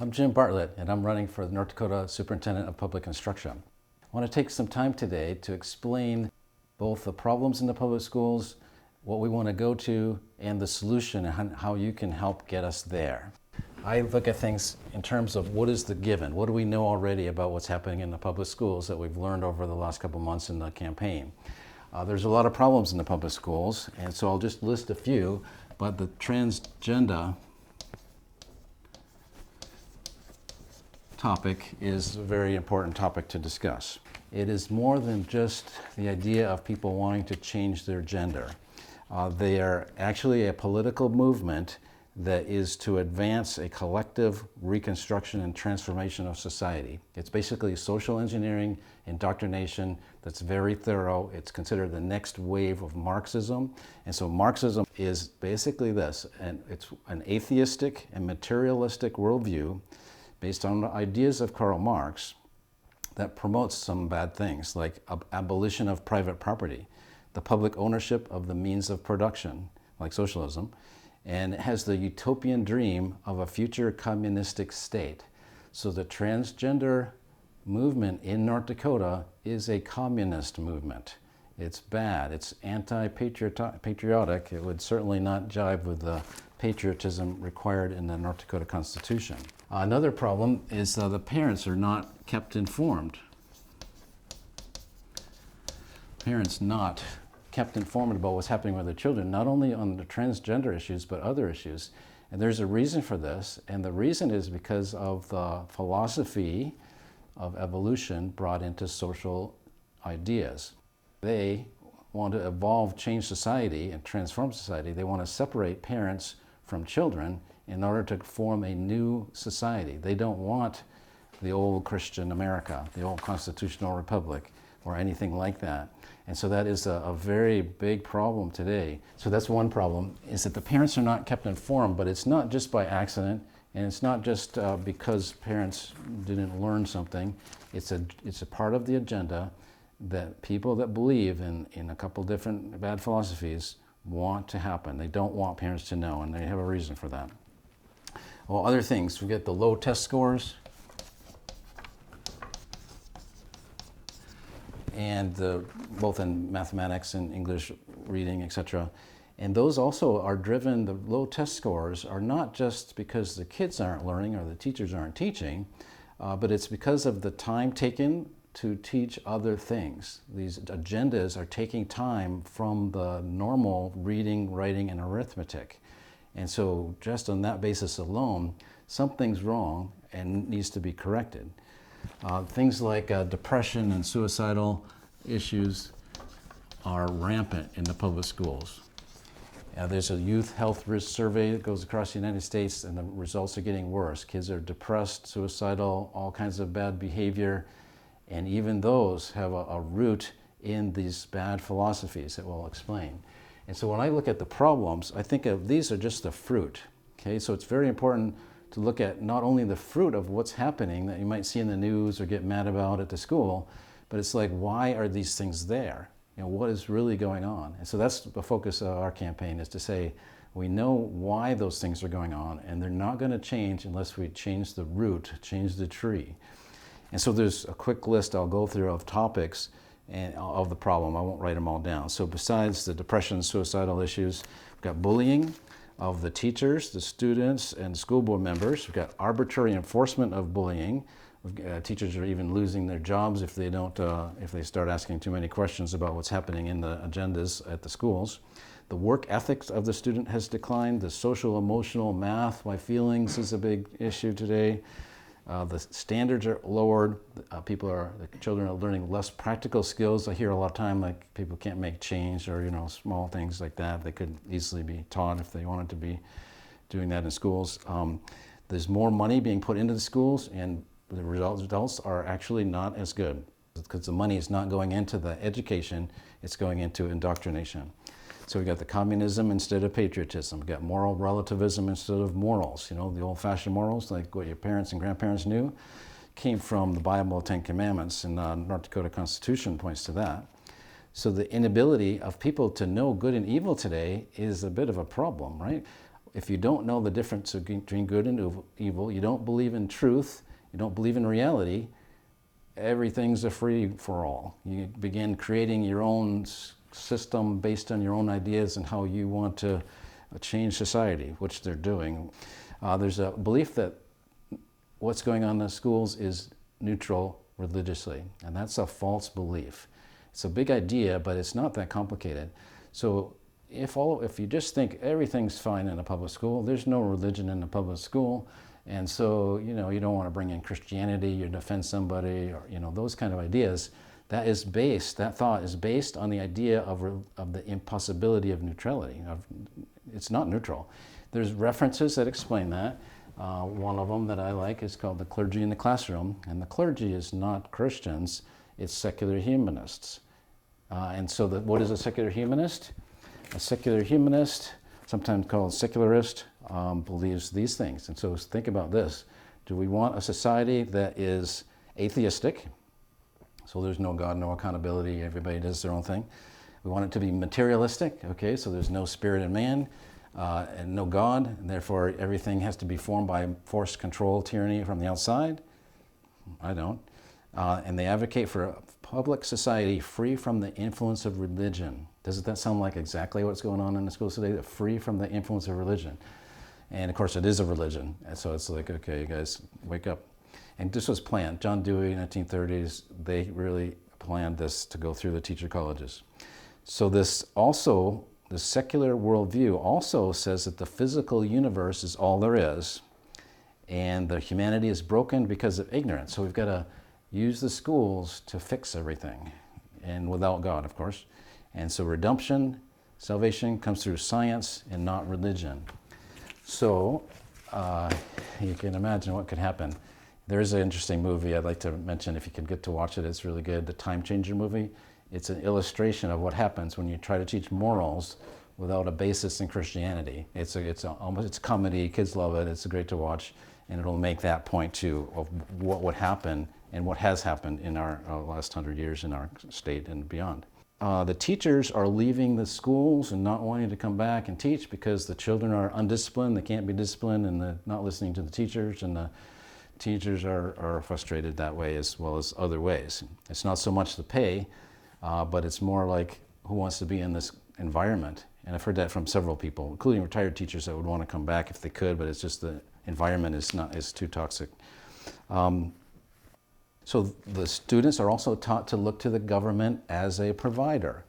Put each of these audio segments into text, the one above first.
I'm Jim Bartlett, and I'm running for the North Dakota Superintendent of Public Instruction. I want to take some time today to explain both the problems in the public schools, what we want to go to, and the solution and how you can help get us there. I look at things in terms of what is the given, what do we know already about what's happening in the public schools that we've learned over the last couple months in the campaign. There's a lot of problems in the public schools, and so I'll just list a few, but the transgender topic is a very important topic to discuss. It is more than just the idea of people wanting to change their gender. They are actually a political movement that is to advance a collective reconstruction and transformation of society. It's basically social engineering, indoctrination that's very thorough. It's considered the next wave of Marxism. And so Marxism is basically this, and it's an atheistic and materialistic worldview based on the ideas of Karl Marx that promotes some bad things like abolition of private property, the public ownership of the means of production, like socialism, and it has the utopian dream of a future communistic state. So the transgender movement in North Dakota is a communist movement. It's bad, it's anti-patriotic. It would certainly not jive with the patriotism required in the North Dakota Constitution. Another problem is the parents are not kept informed. Parents not kept informed about what's happening with their children, not only on the transgender issues, but other issues. And there's a reason for this, and the reason is because of the philosophy of evolution brought into social ideas. They want to evolve, change society, and transform society. They want to separate parents from children in order to form a new society. They don't want the old Christian America, the old constitutional republic, or anything like that. And so that is a very big problem today. So that's one problem, is that the parents are not kept informed, but it's not just by accident, and it's not just because parents didn't learn something. It's a part of the agenda that people that believe in a couple different bad philosophies want to happen. They don't want parents to know, and they have a reason for that. Well, other things, we get the low test scores, and both in mathematics and English reading, etc. And those also are driven, the low test scores are not just because the kids aren't learning or the teachers aren't teaching, but it's because of the time taken to teach other things. These agendas are taking time from the normal reading, writing, and arithmetic. And so just on that basis alone, something's wrong and needs to be corrected. Things like depression and suicidal issues are rampant in the public schools. There's a youth health risk survey that goes across the United States, and the results are getting worse. Kids are depressed, suicidal, all kinds of bad behavior, and even those have a root in these bad philosophies that we'll explain. And so when I look at the problems, I think of these are just the fruit. Okay, so it's very important to look at not only the fruit of what's happening that you might see in the news or get mad about at the school, but it's like, why are these things there? You know, what is really going on? And so that's the focus of our campaign, is to say, we know why those things are going on, and they're not going to change unless we change the root, change the tree. And so there's a quick list I'll go through of topics and of the problem. I won't write them all down. So besides the depression, suicidal issues, we've got bullying of the teachers, the students, and school board members. We've got arbitrary enforcement of bullying. Teachers are even losing their jobs if they don't, if they start asking too many questions about what's happening in the agendas at the schools. The work ethics of the student has declined. The social, emotional, math, my feelings is a big issue today. The standards are lowered. The children are learning less practical skills. I hear a lot of time like people can't make change, or small things like that. They could easily be taught if they wanted to be doing that in schools. There's more money being put into the schools, and the results are actually not as good because the money is not going into the education, it's going into indoctrination. So we got the communism instead of patriotism. We got moral relativism instead of morals. The old-fashioned morals, like what your parents and grandparents knew, came from the Bible, 10 Commandments, and the North Dakota Constitution points to that. So the inability of people to know good and evil today is a bit of a problem, right? if you don't know the difference between good and evil, you don't believe in truth, you don't believe in reality, everything's a free-for-all. You begin creating your own system based on your own ideas and how you want to change society, which they're doing. There's a belief that what's going on in the schools is neutral religiously, and that's a false belief. It's a big idea, but it's not that complicated. So if you just think everything's fine in a public school, there's no religion in a public school, and so you don't want to bring in Christianity, you defend somebody, or those kind of ideas. That thought is based on the idea of the impossibility of neutrality. It's not neutral. There's references that explain that. One of them that I like is called The Clergy in the Classroom, and the clergy is not Christians, it's secular humanists. And so what is a secular humanist? A secular humanist, sometimes called secularist, believes these things. And so think about this. Do we want a society that is atheistic? So there's no God, no accountability, everybody does their own thing. We want it to be materialistic, okay, so there's no spirit in man and no God, and therefore everything has to be formed by force, control, tyranny from the outside. I don't. And they advocate for a public society free from the influence of religion. Doesn't that sound like exactly what's going on in the schools today? Free from the influence of religion. And of course it is a religion, and so it's like, okay, you guys, wake up. And this was planned. John Dewey, 1930s, they really planned this to go through the teacher colleges. So the secular worldview also says that the physical universe is all there is, and the humanity is broken because of ignorance. So we've got to use the schools to fix everything, and without God, of course. And so redemption, salvation comes through science and not religion. So you can imagine what could happen. There's an interesting movie I'd like to mention if you can get to watch it. It's really good, the Time Changer movie. It's an illustration of what happens when you try to teach morals without a basis in Christianity. It's a comedy, kids love it, it's great to watch, and it'll make that point too of what would happen and what has happened in our last 100 years in our state and beyond. The teachers are leaving the schools and not wanting to come back and teach because the children are undisciplined, they can't be disciplined, and they're not listening to the teachers, and the teachers are frustrated that way as well as other ways. It's not so much the pay, but it's more like who wants to be in this environment. And I've heard that from several people, including retired teachers that would want to come back if they could, but it's just the environment is too toxic. So the students are also taught to look to the government as a provider,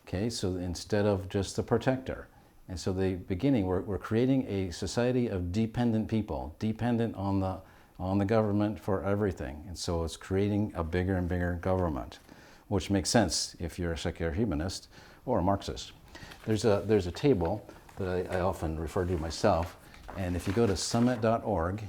okay? So instead of just the protector. And so we're creating a society of dependent people, dependent on the government for everything. And so it's creating a bigger and bigger government, which makes sense if you're a secular humanist or a Marxist. There's a table that I often refer to myself, and if you go to summit.org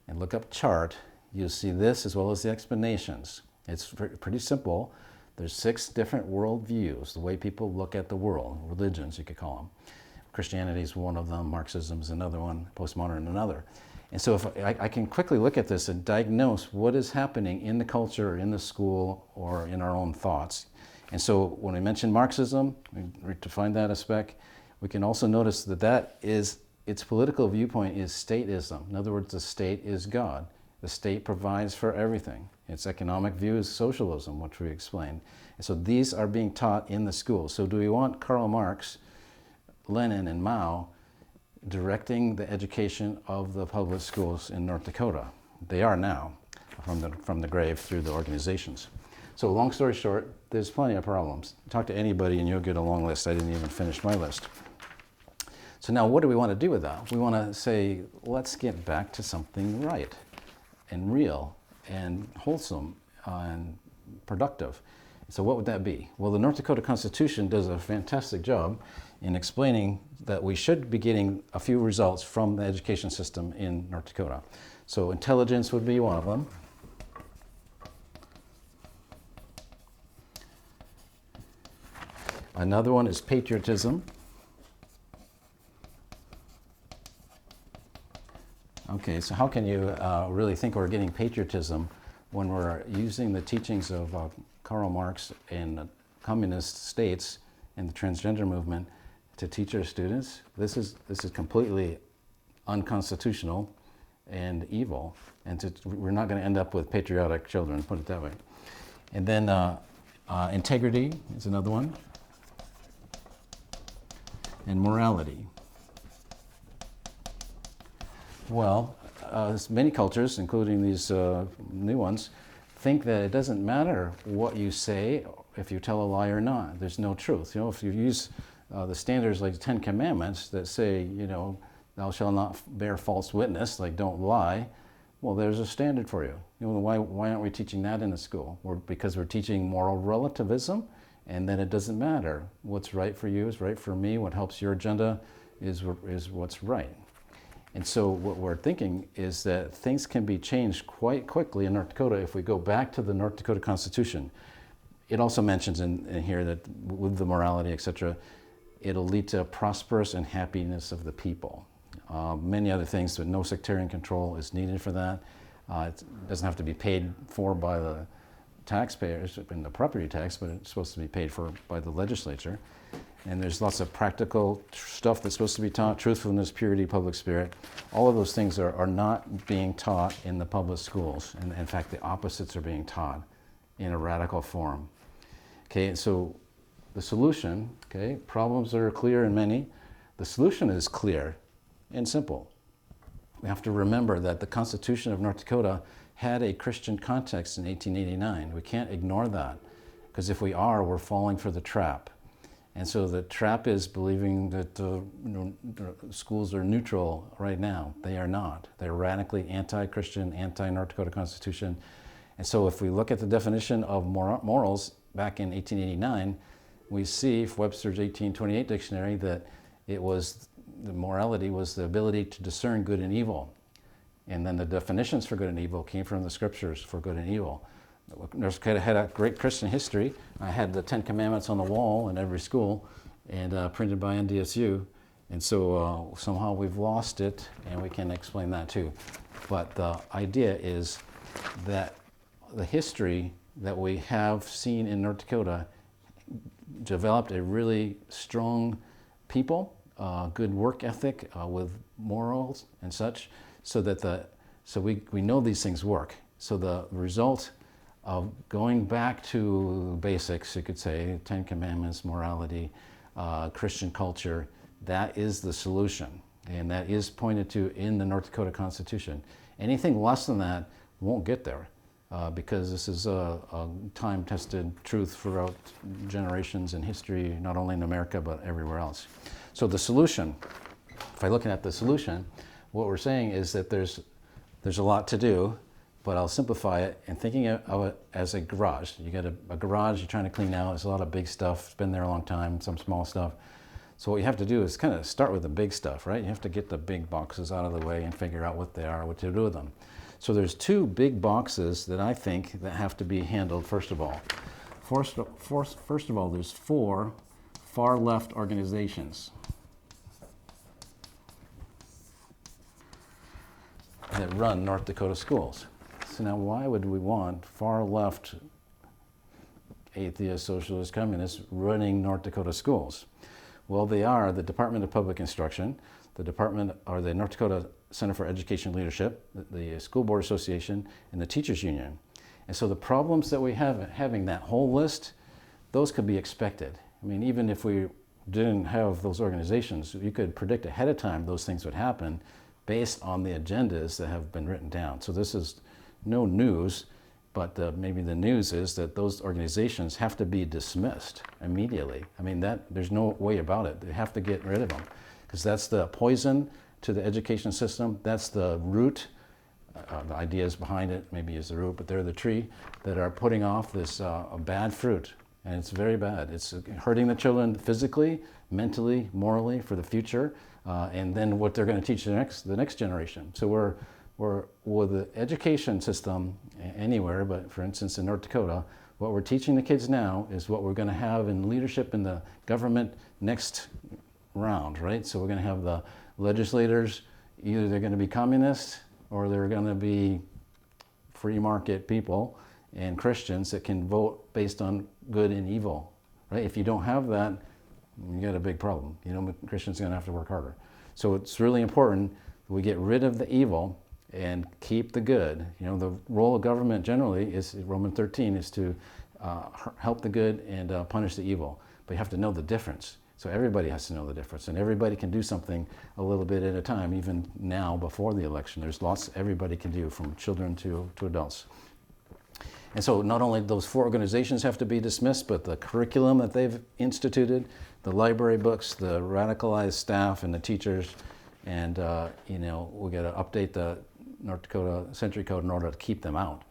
and look up chart, you'll see this as well as the explanations. It's pretty simple. There's 6 different worldviews, the way people look at the world, religions you could call them. Christianity is one of them, Marxism is another one, postmodern another. And so if I can quickly look at this and diagnose what is happening in the culture, or in the school, or in our own thoughts. And so when we mention Marxism, we define that as spec, we can also notice that its political viewpoint is statism. In other words, the state is God. The state provides for everything. Its economic view is socialism, which we explained. And so these are being taught in the schools. So do we want Karl Marx, Lenin, and Mao directing the education of the public schools in North Dakota? They are now, from the grave through the organizations. So long story short, there's plenty of problems. Talk to anybody and you'll get a long list. I didn't even finish my list. So now what do we want to do with that? We want to say, let's get back to something right and real and wholesome and productive. So what would that be? Well, the North Dakota Constitution does a fantastic job in explaining that we should be getting a few results from the education system in North Dakota. So intelligence would be one of them. Another one is patriotism. Okay, so how can you really think we're getting patriotism when we're using the teachings of Karl Marx and communist states and the transgender movement to teach our students. This is completely unconstitutional and evil, and we're not going to end up with patriotic children, put it that way. And then integrity is another one, and morality. Well, many cultures, including these new ones, think that it doesn't matter what you say, if you tell a lie or not. There's no truth. You know, if you use the standards like the Ten Commandments that say, you know, thou shalt not bear false witness, like don't lie, well, there's a standard for you. You know, why aren't we teaching that in the school? Because we're teaching moral relativism, and then it doesn't matter. What's right for you is right for me. What helps your agenda is what's right. And so what we're thinking is that things can be changed quite quickly in North Dakota if we go back to the North Dakota Constitution. It also mentions in here that with the morality, etc., it'll lead to prosperous and happiness of the people. Many other things, but no sectarian control is needed for that. It doesn't have to be paid for by the taxpayers in the property tax, but it's supposed to be paid for by the legislature. And there's lots of practical stuff that's supposed to be taught, truthfulness, purity, public spirit. All of those things are not being taught in the public schools. And in fact, the opposites are being taught in a radical form. Okay, and so the solution, okay, problems are clear and many. The solution is clear and simple. We have to remember that the Constitution of North Dakota had a Christian context in 1889. We can't ignore that, because if we are, we're falling for the trap. And so the trap is believing that the schools are neutral right now. They are not. They're radically anti-Christian, anti-North Dakota Constitution. And so if we look at the definition of morals back in 1889, we see Webster's 1828 dictionary that the morality was the ability to discern good and evil. And then the definitions for good and evil came from the scriptures for good and evil. North Dakota had a great Christian history. I had the Ten Commandments on the wall in every school, and printed by NDSU. And so somehow we've lost it, and we can explain that too. But the idea is that the history that we have seen in North Dakota developed a really strong people, good work ethic with morals and such, so that we know these things work. So the result of going back to basics, you could say, Ten Commandments, morality, Christian culture, that is the solution. And that is pointed to in the North Dakota Constitution. Anything less than that won't get there, because this is a time-tested truth throughout generations in history, not only in America, but everywhere else. So the solution, if I look at the solution, what we're saying is that there's a lot to do, but I'll simplify it and thinking of it as a garage. You got a garage you're trying to clean out. There's a lot of big stuff. It's been there a long time, some small stuff. So what you have to do is kind of start with the big stuff, right? You have to get the big boxes out of the way and figure out what they are, what to do with them. So there's two big boxes that I think that have to be handled first of all. First of all, there's 4 far left organizations that run North Dakota schools. So now why would we want far left atheist, socialist, communists running North Dakota schools? Well, they are the Department of Public Instruction, the North Dakota Center for Education Leadership, the School Board Association, and the Teachers Union. And so the problems that we have having that whole list, those could be expected. I mean, even if we didn't have those organizations, you could predict ahead of time those things would happen based on the agendas that have been written down. So this is no news, but maybe the news is that those organizations have to be dismissed immediately. I mean, there's no way about it. They have to get rid of them, because that's the poison to the education system. That's the root. The ideas behind it maybe is the root, but they're the tree that are putting off this bad fruit. And it's very bad. It's hurting the children physically, mentally, morally for the future, and then what they're going to teach the next generation. So we're with the education system anywhere, but for instance in North Dakota, what we're teaching the kids now is what we're going to have in leadership in the government next round, right? So we're going to have the legislators, either they're going to be communists or they're going to be free market people and Christians that can vote based on good and evil, right? If you don't have that, you got a big problem. You know, Christians are going to have to work harder. So it's really important that we get rid of the evil and keep the good. You know, the role of government generally is, Romans 13, is to help the good and punish the evil. But you have to know the difference. So everybody has to know the difference, and everybody can do something a little bit at a time, even now before the election. There's lots everybody can do, from children to adults. And so not only those 4 organizations have to be dismissed, but the curriculum that they've instituted, the library books, the radicalized staff and the teachers, and you know, we got to update the North Dakota Century Code in order to keep them out.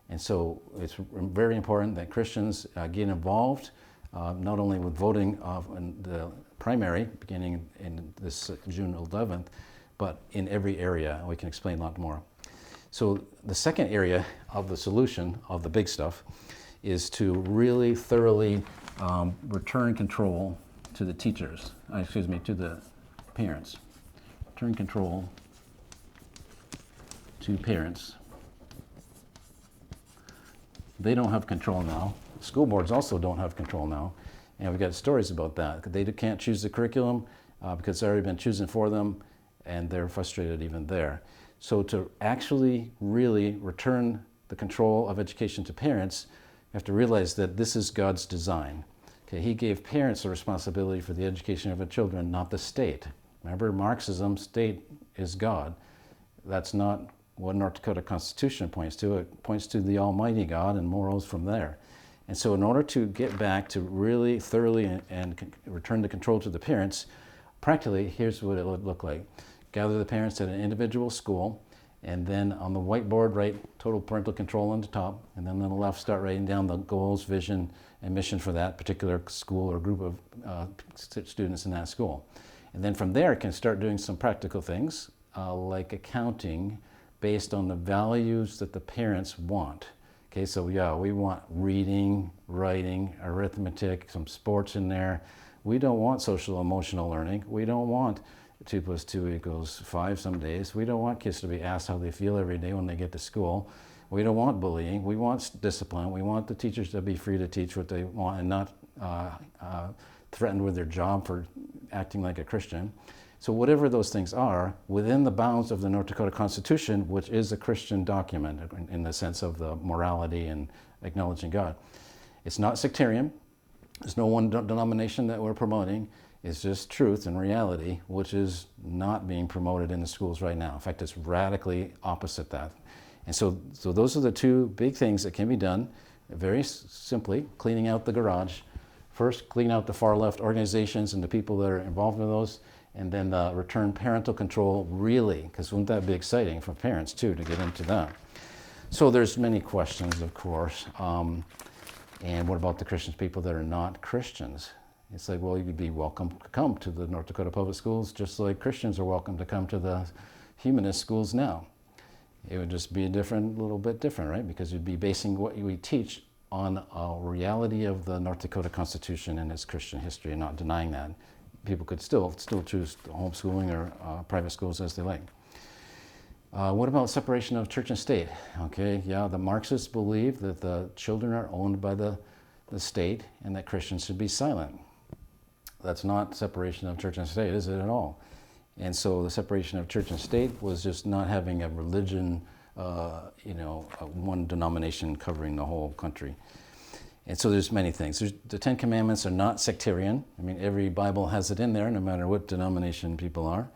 And so it's very important that Christians get involved, not only with voting in the primary beginning in this June 11th, but in every area. We can explain a lot more. So the second area of the solution of the big stuff is to really thoroughly return control to the teachers, to the parents. Return control to parents. They don't have control now. School boards also don't have control now. And we've got stories about that. They can't choose the curriculum because it's already been chosen for them, and they're frustrated even there. So to actually really return the control of education to parents, you have to realize that this is God's design. Okay, He gave parents the responsibility for the education of their children, not the state. Remember, Marxism, state is God. That's not what North Dakota Constitution points to. It points to the Almighty God and morals from there. And so in order to get back to really thoroughly and return the control to the parents, practically, here's what it would look like. Gather the parents at an individual school, and then on the whiteboard write total parental control on the top, and then on the left start writing down the goals, vision, and mission for that particular school or group of students in that school. And then from there, can start doing some practical things like accounting based on the values that the parents want. Okay, so yeah, we want reading, writing, arithmetic, some sports in there. We don't want social emotional learning. We don't want 2 + 2 = 5 some days. We don't want kids to be asked how they feel every day when they get to school. We don't want bullying. We want discipline. We want the teachers to be free to teach what they want and not threatened with their job for acting like a Christian. So whatever those things are, within the bounds of the North Dakota Constitution, which is a Christian document in the sense of the morality and acknowledging God. It's not sectarian. There's no one denomination that we're promoting. It's just truth and reality, which is not being promoted in the schools right now. In fact, it's radically opposite that. And so those are the 2 big things that can be done, very simply, cleaning out the garage. First, clean out the far left organizations and the people that are involved in those, and then return parental control really, because wouldn't that be exciting for parents too to get into that? So there's many questions, of course. And what about the Christians, people that are not Christians? It's like, well, you'd be welcome to come to the North Dakota Public Schools, just like Christians are welcome to come to the humanist schools now. It would just be a little bit different, right? Because you'd be basing what we teach on a reality of the North Dakota Constitution and its Christian history, and not denying that. People could still choose homeschooling or private schools as they like. What about separation of church and state? Okay, yeah, the Marxists believe that the children are owned by the state and that Christians should be silent. That's not separation of church and state, is it at all? And so the separation of church and state was just not having a religion, one denomination covering the whole country. And so there's many things. The 10 Commandments are not sectarian. I mean, every Bible has it in there, no matter what denomination people are.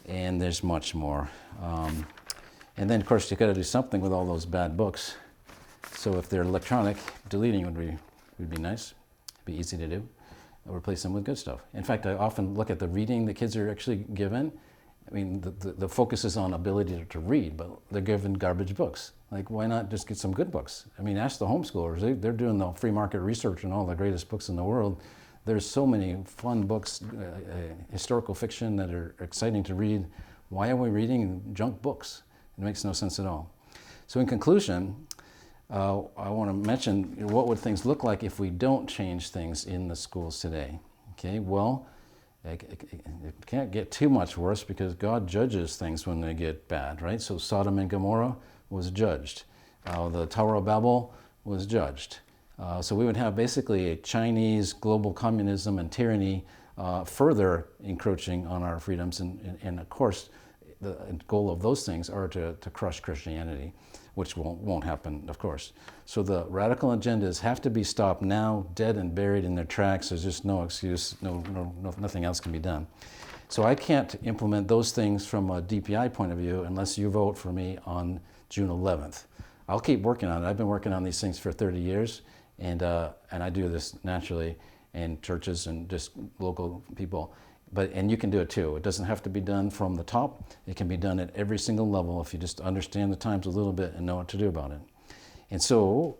And there's much more. And then, of course, you got to do something with all those bad books. So if they're electronic, deleting would be nice. It'd be easy to do. I'll replace them with good stuff. In fact, I often look at the reading the kids are actually given. I mean, the focus is on ability to read, but they're given garbage books. Like, why not just get some good books? I mean, ask the homeschoolers. They're doing the free market research on all the greatest books in the world. There's so many fun books, historical fiction that are exciting to read. Why are we reading junk books? It makes no sense at all. So in conclusion, I want to mention what would things look like if we don't change things in the schools today. Okay, well, it can't get too much worse because God judges things when they get bad, right? So Sodom and Gomorrah was judged. The Tower of Babel was judged. So we would have basically a Chinese global communism and tyranny further encroaching on our freedoms. And of course, the goal of those things are to crush Christianity, which won't happen, of course. So the radical agendas have to be stopped now, dead and buried in their tracks. There's just no excuse, nothing else can be done. So I can't implement those things from a DPI point of view unless you vote for me on June 11th. I'll keep working on it. I've been working on these things for 30 years, and I do this naturally in churches and just local people. And you can do it too. It doesn't have to be done from the top. It can be done at every single level if you just understand the times a little bit and know what to do about it. And so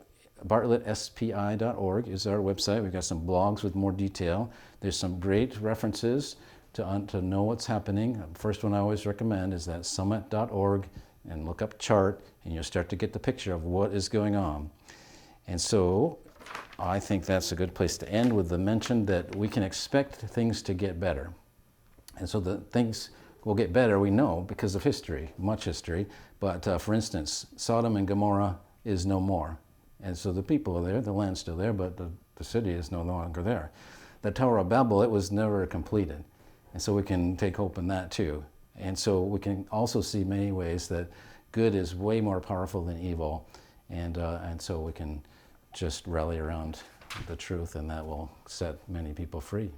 bartlettspi.org is our website. We've got some blogs with more detail. There's some great references to know what's happening. The first one I always recommend is that summit.org, and look up chart, and you'll start to get the picture of what is going on. And so I think that's a good place to end with the mention that we can expect things to get better. And so the things will get better, we know, because of history, much history. But for instance, Sodom and Gomorrah is no more. And so the people are there, the land's still there, but the city is no longer there. The Tower of Babel, it was never completed. And so we can take hope in that too. And so we can also see many ways that good is way more powerful than evil. And so we can just rally around the truth, and that will set many people free.